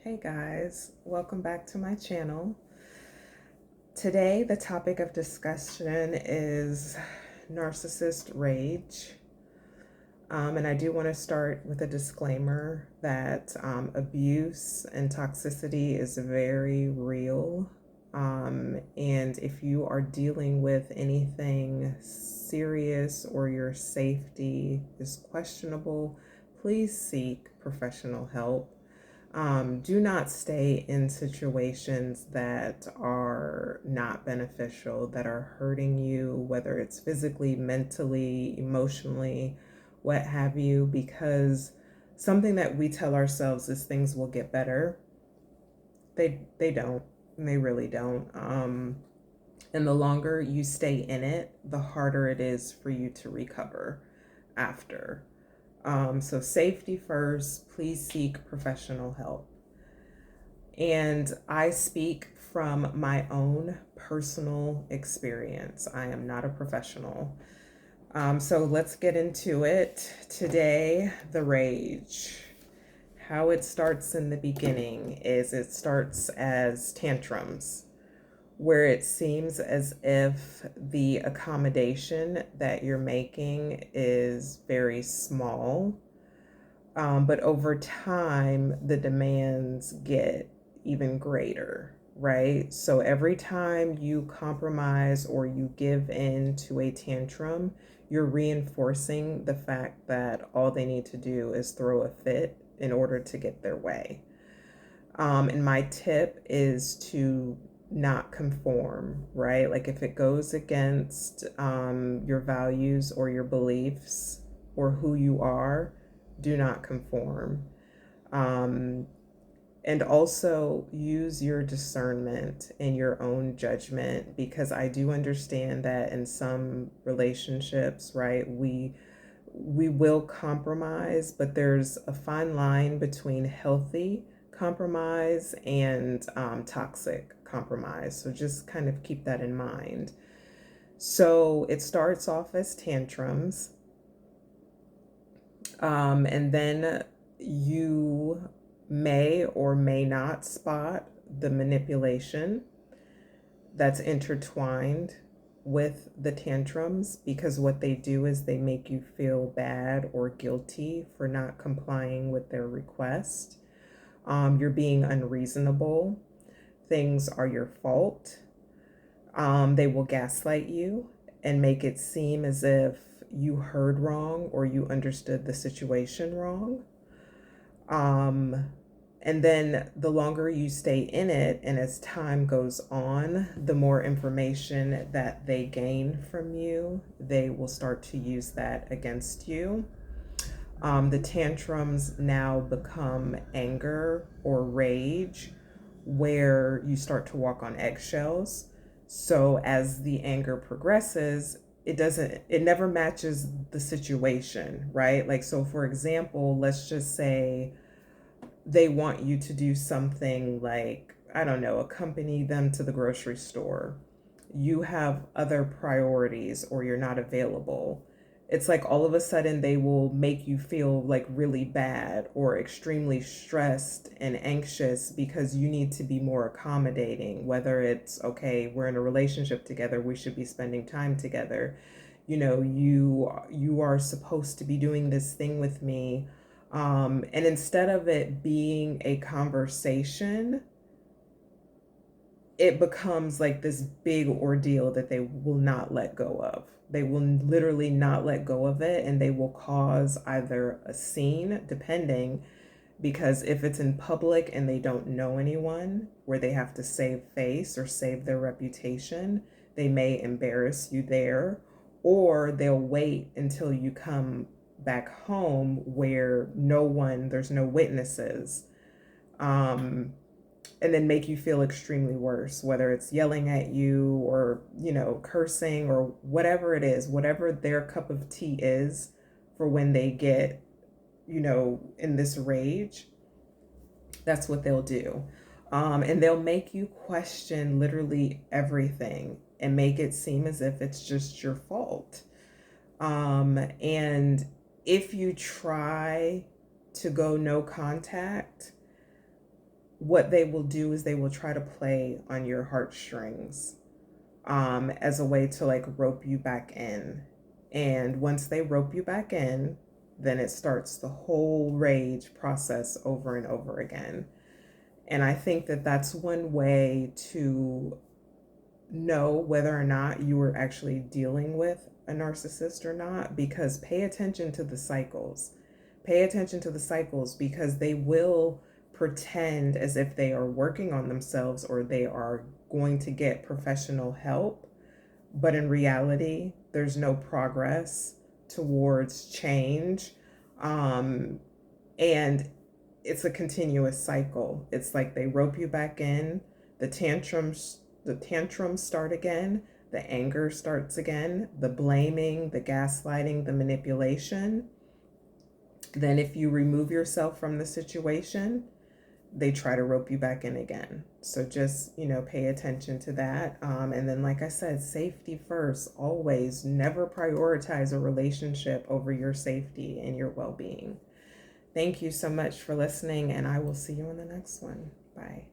Hey guys, welcome back to my channel. Today, the topic of discussion is Narcissist Rage. And I do want to start with a disclaimer that abuse and toxicity is very real. And if you are dealing with anything serious or your safety is questionable, please seek professional help. Do not stay in situations that are not beneficial, that are hurting you, whether it's physically, mentally, emotionally, what have you, because something that we tell ourselves is things will get better. They don't. They really don't. And the longer you stay in it, the harder it is for you to recover after. So safety first, please seek professional help. And I speak from my own personal experience. I am not a professional. So let's get into it. Today, the rage. How it starts in the beginning is it starts as tantrums, where it seems as if the accommodation that you're making is very small. But over time, the demands get even greater, right? So every time you compromise or you give in to a tantrum, you're reinforcing the fact that all they need to do is throw a fit in order to get their way. And my tip is to not conform, right? Like if it goes against your values or your beliefs or who you are, do not conform. And also use your discernment and your own judgment, because I do understand that in some relationships, right, we will compromise, but there's a fine line between healthy compromise and toxic compromise. So just kind of keep that in mind. So it starts off as tantrums, and then you may or may not spot the manipulation that's intertwined with the tantrums, because what they do is they make you feel bad or guilty for not complying with their request. You're being unreasonable. Things are your fault. They will gaslight you and make it seem as if you heard wrong or you understood the situation wrong. And then the longer you stay in it, and as time goes on, the more information that they gain from you, they will start to use that against you. The tantrums now become anger or rage, where you start to walk on eggshells. So as the anger progresses, it never matches the situation, right? Like, so for example, let's just say they want you to do something like, I don't know, accompany them to the grocery store. You have other priorities or you're not available. It's like all of a sudden they will make you feel like really bad or extremely stressed and anxious because you need to be more accommodating. Whether it's, okay, we're in a relationship together, we should be spending time together. You know, you are supposed to be doing this thing with me. And instead of it being a conversation, it becomes like this big ordeal that they will not let go of. They will literally not let go of it, and they will cause either a scene, depending, because if it's in public and they don't know anyone, where they have to save face or save their reputation, they may embarrass you there, or they'll wait until you come back home where there's no witnesses. And then make you feel extremely worse, whether it's yelling at you or, cursing or whatever it is, whatever their cup of tea is for when they get, in this rage, that's what they'll do. And they'll make you question literally everything and make it seem as if it's just your fault. And if you try to go no contact, what they will do is they will try to play on your heartstrings as a way to like rope you back in. And once they rope you back in, then it starts the whole rage process over and over again. And I think that that's one way to know whether or not you are actually dealing with a narcissist or not, because pay attention to the cycles. Pay attention to the cycles, because they will pretend as if they are working on themselves or they are going to get professional help, but in reality, there's no progress towards change. And it's a continuous cycle. It's like they rope you back in, the tantrums start again, the anger starts again, the blaming, the gaslighting, the manipulation. Then if you remove yourself from the situation, they try to rope you back in again. So just, pay attention to that. And then, like I said, safety first. Always never prioritize a relationship over your safety and your well-being. Thank you so much for listening, and I will see you on the next one. Bye.